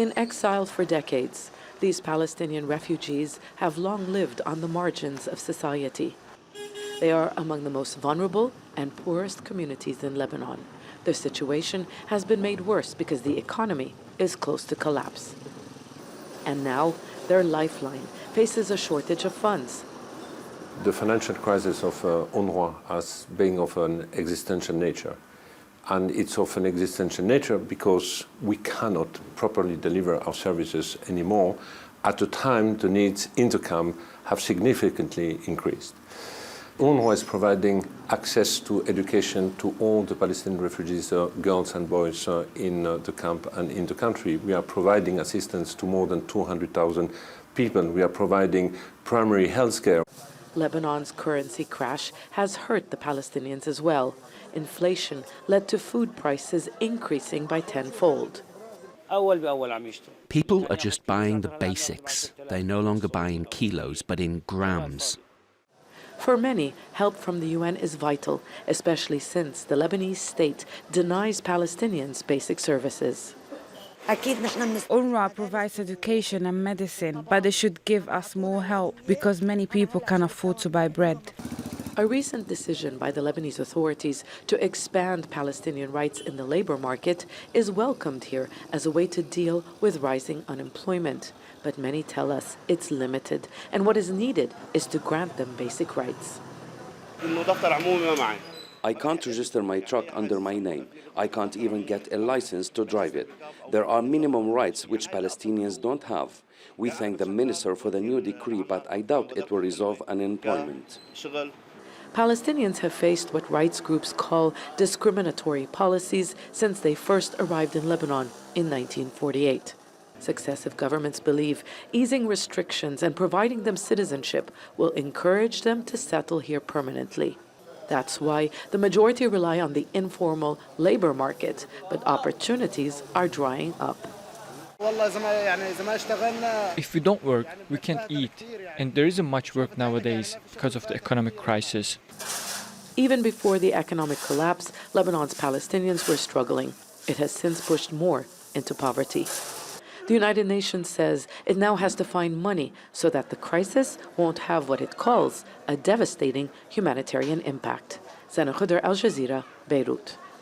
In exile for decades, these Palestinian refugees have long lived on the margins of society. They are among the most vulnerable and poorest communities in Lebanon. Their situation has been made worse because the economy is close to collapse. And now, their lifeline faces a shortage of funds. The financial crisis of UNRWA as being of an existential nature. And it's of an existential nature because we cannot properly deliver our services anymore at a time the needs in the camp have significantly increased. UNRWA is providing access to education to all the Palestinian refugees, girls and boys in the camp and in the country. We are providing assistance to more than 200,000 people. We are providing primary health care. Lebanon's currency crash has hurt the Palestinians as well. Inflation led to food prices increasing by tenfold. People are just buying the basics. They're no longer buying kilos, but in grams. For many, help from the UN is vital, especially since the Lebanese state denies Palestinians basic services. UNRWA provides education and medicine, but they should give us more help because many people can't afford to buy bread. A recent decision by the Lebanese authorities to expand Palestinian rights in the labor market is welcomed here as a way to deal with rising unemployment. But many tell us it's limited, and what is needed is to grant them basic rights. I can't register my truck under my name. I can't even get a license to drive it. There are minimum rights which Palestinians don't have. We thank the minister for the new decree, but I doubt it will resolve unemployment. Palestinians have faced what rights groups call discriminatory policies since they first arrived in Lebanon in 1948. Successive governments believe easing restrictions and providing them citizenship will encourage them to settle here permanently. That's why the majority rely on the informal labor market, but opportunities are drying up. If we don't work, we can't eat, and there isn't much work nowadays because of the economic crisis. Even before the economic collapse, Lebanon's Palestinians were struggling. It has since pushed more into poverty. The United Nations says it now has to find money so that the crisis won't have what it calls a devastating humanitarian impact. Zeina, Khodr, Aljazeera, Beirut.